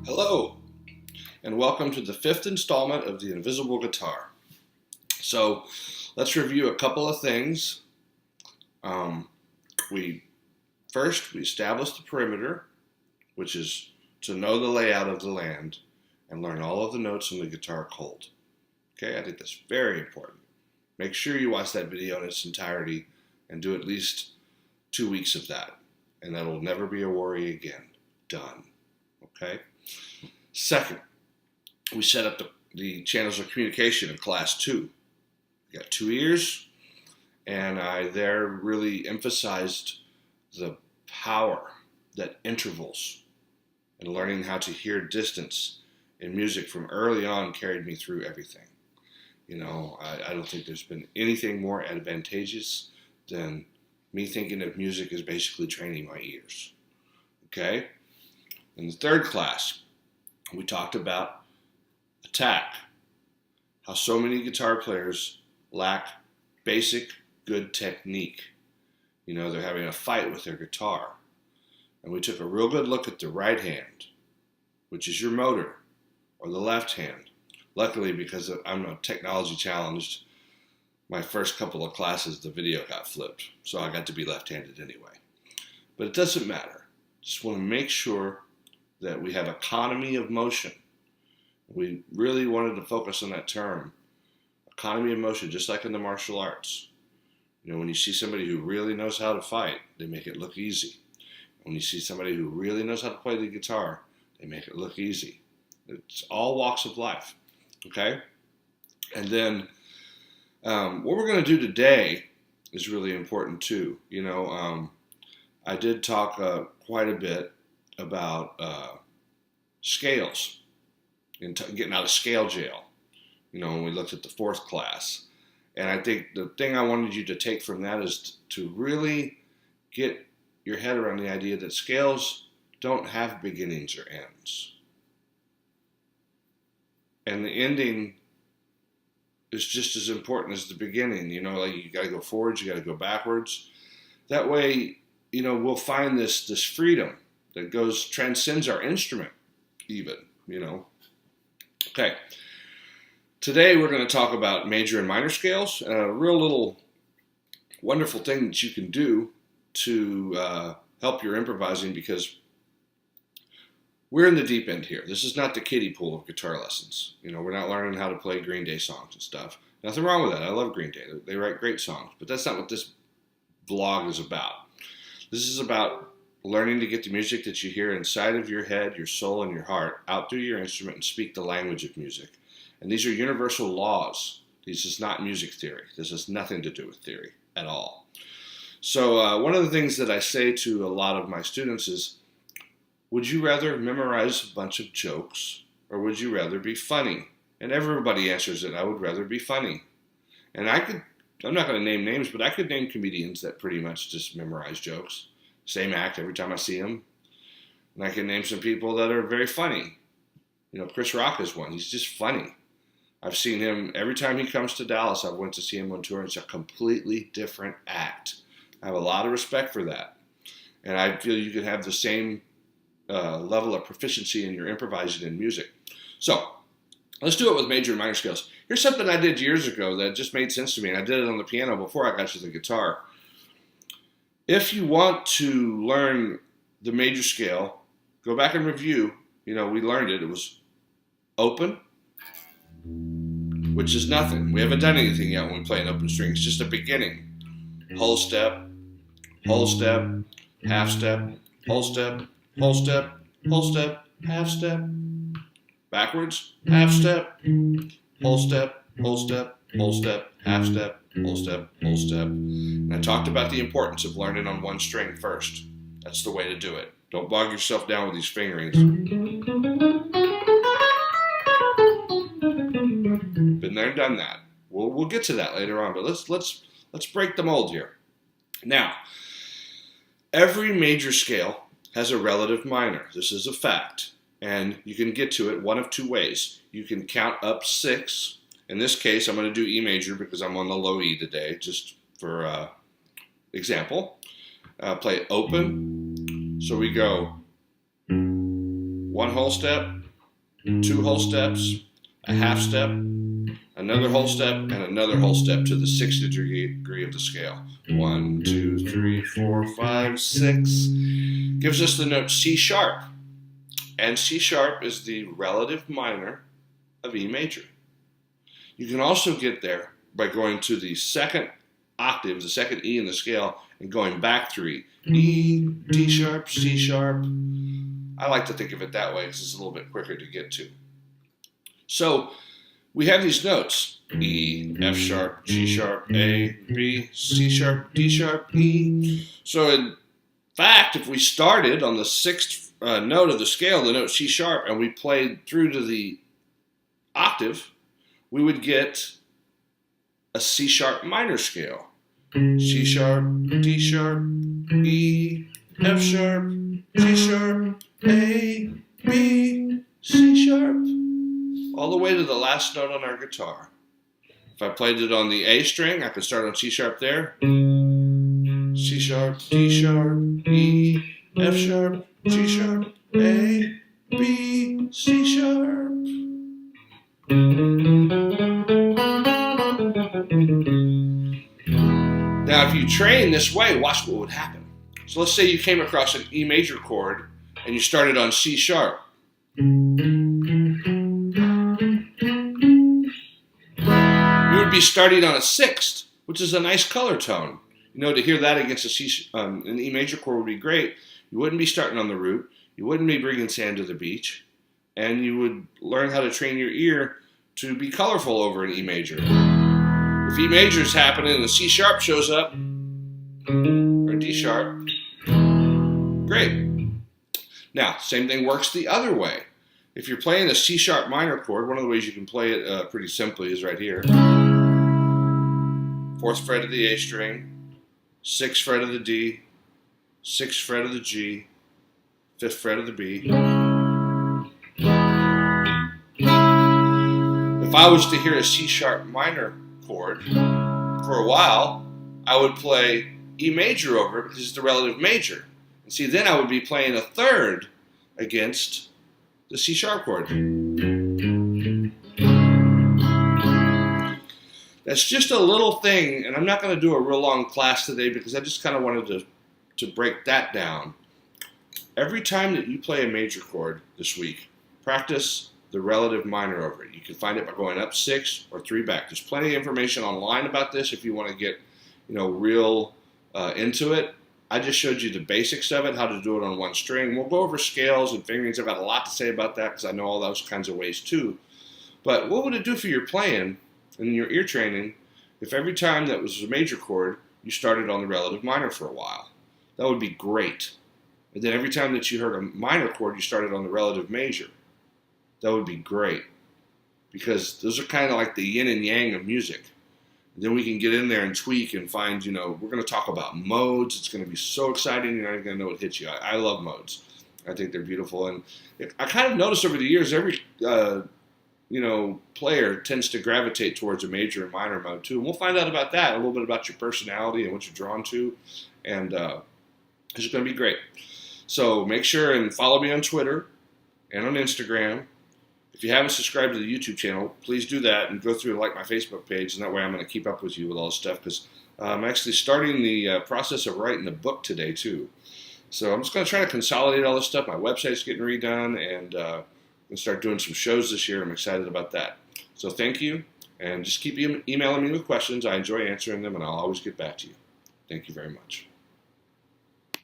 Hello, and welcome to the fifth installment of the Invisible Guitar. So, let's review a couple of things. We established the perimeter, which is to know the layout of the land and learn all of the notes on the guitar cold. Okay, I think that's very important. Make sure you watch that video in its entirety and do at least 2 weeks of that, and that'll never be a worry again. Done. Okay? Second, we set up the channels of communication in class 2. We got 2 ears, and I there really emphasized the power that intervals and learning how to hear distance in music from early on carried me through everything. I don't think there's been anything more advantageous than me thinking of music as basically training my ears. Okay? In the third class, we talked about attack, how so many guitar players lack basic good technique. They're having a fight with their guitar. And we took a real good look at the right hand, which is your motor, or the left hand. Luckily, because I'm a technology challenged, my first couple of classes, the video got flipped. So I got to be left-handed anyway. But it doesn't matter. Just want to make sure that we have economy of motion. We really wanted to focus on that term, economy of motion, just like in the martial arts. When you see somebody who really knows how to fight, they make it look easy. When you see somebody who really knows how to play the guitar, they make it look easy. It's all walks of life, okay? And then what we're going to do today is really important too. I did talk quite a bit about scales and getting out of scale jail, when we looked at the fourth class. And I think the thing I wanted you to take from that is to really get your head around the idea that scales don't have beginnings or ends. And the ending is just as important as the beginning. Like you got to go forwards, you got to go backwards. That way, we'll find this freedom that transcends our instrument even, Okay. Today we're going to talk about major and minor scales, and a real little wonderful thing that you can do to help your improvising, because we're in the deep end here. This is not the kiddie pool of guitar lessons. We're not learning how to play Green Day songs and stuff. Nothing wrong with that. I love Green Day. They write great songs, but that's not what this vlog is about. This is about learning to get the music that you hear inside of your head, your soul, and your heart out through your instrument and speak the language of music. And these are universal laws. This is not music theory. This has nothing to do with theory at all. So one of the things that I say to a lot of my students is, would you rather memorize a bunch of jokes, or would you rather be funny? And everybody answers it, I would rather be funny. And I'm not going to name names, but I could name comedians that pretty much just memorize jokes. Same act every time I see them. And I can name some people that are very funny. Chris Rock is one. He's just funny. I've seen him every time he comes to Dallas. I went to see him on tour. It's a completely different act. I have a lot of respect for that. And I feel you could have the same level of proficiency in your improvising in music. So let's do it with major and minor scales. Here's something I did years ago that just made sense to me. And I did it on the piano before I got to the guitar. If you want to learn the major scale, go back and review. We learned it. It was open, which is nothing. We haven't done anything yet when we play an open string. It's just a beginning. Whole step, half step, whole step, whole step, whole step, half step. Backwards, half step, whole step, whole step, whole step, half step, whole step, whole step. And I talked about the importance of learning on one string first. That's the way to do it. Don't bog yourself down with these fingerings. Been there and done that. We'll get to that later on, but let's break the mold here. Now, every major scale has a relative minor. This is a fact, and you can get to it one of two ways. You can count up 6. In this case, I'm going to do E major because I'm on the low E today, just for example. Play open. So we go 1, one whole step, two whole steps, a half step, another whole step, and another whole step to the 6th degree of the scale. 1, 2, 3, 4, 5, 6. Gives us the note C sharp. And C sharp is the relative minor of E major. You can also get there by going to the second octave, the second E in the scale, and going back 3. E, D sharp, C sharp. I like to think of it that way because it's a little bit quicker to get to. So we have these notes: E, F sharp, G sharp, A, B, C sharp, D sharp, E. So in fact, if we started on the 6th note of the scale, the note C sharp, and we played through to the octave, we would get a C sharp minor scale. C sharp, D sharp, E, F sharp, G sharp, A, B, C sharp, all the way to the last note on our guitar. If I played it on the A string, I could start on C sharp there. C sharp, D sharp, E, F sharp, G sharp, A, B, C sharp. Now, if you train this way, watch what would happen. So let's say you came across an E major chord and you started on C sharp. You would be starting on a 6th, which is a nice color tone. You know, to hear that against an E major chord would be great. You wouldn't be starting on the root. You wouldn't be bringing sand to the beach. And you would learn how to train your ear to be colorful over an E major. If E major is happening and the C sharp shows up, or D sharp, great. Now, same thing works the other way. If you're playing a C sharp minor chord, one of the ways you can play it pretty simply is right here. 4th fret of the A string, 6th fret of the D, 6th fret of the G, 5th fret of the B. If I was to hear a C sharp minor chord, for a while, I would play E major over it because it's the relative major. And see, then I would be playing a 3rd against the C sharp chord. That's just a little thing, and I'm not going to do a real long class today because I just kind of wanted to break that down. Every time that you play a major chord this week, practice the relative minor over it. You can find it by going up 6 or 3 back. There's plenty of information online about this if you want to get, real into it. I just showed you the basics of it, how to do it on one string. We'll go over scales and fingerings. I've got a lot to say about that because I know all those kinds of ways too. But what would it do for your playing and your ear training if every time that was a major chord, you started on the relative minor for a while? That would be great. And then every time that you heard a minor chord, you started on the relative major. That would be great. Because those are kind of like the yin and yang of music. And then we can get in there and tweak and find, we're going to talk about modes. It's going to be so exciting. You're not even going to know what hits you. I love modes. I think they're beautiful. And I kind of noticed over the years, every, player tends to gravitate towards a major and minor mode too. And we'll find out about that, a little bit about your personality and what you're drawn to. And it's going to be great. So make sure and follow me on Twitter and on Instagram. If you haven't subscribed to the YouTube channel, please do that and go through and like my Facebook page, and that way I'm going to keep up with you with all this stuff because I'm actually starting the process of writing a book today too. So I'm just going to try to consolidate all this stuff. My website's getting redone, and I'm going to start doing some shows this year. I'm excited about that. So thank you, and just keep emailing me with questions. I enjoy answering them, and I'll always get back to you. Thank you very much.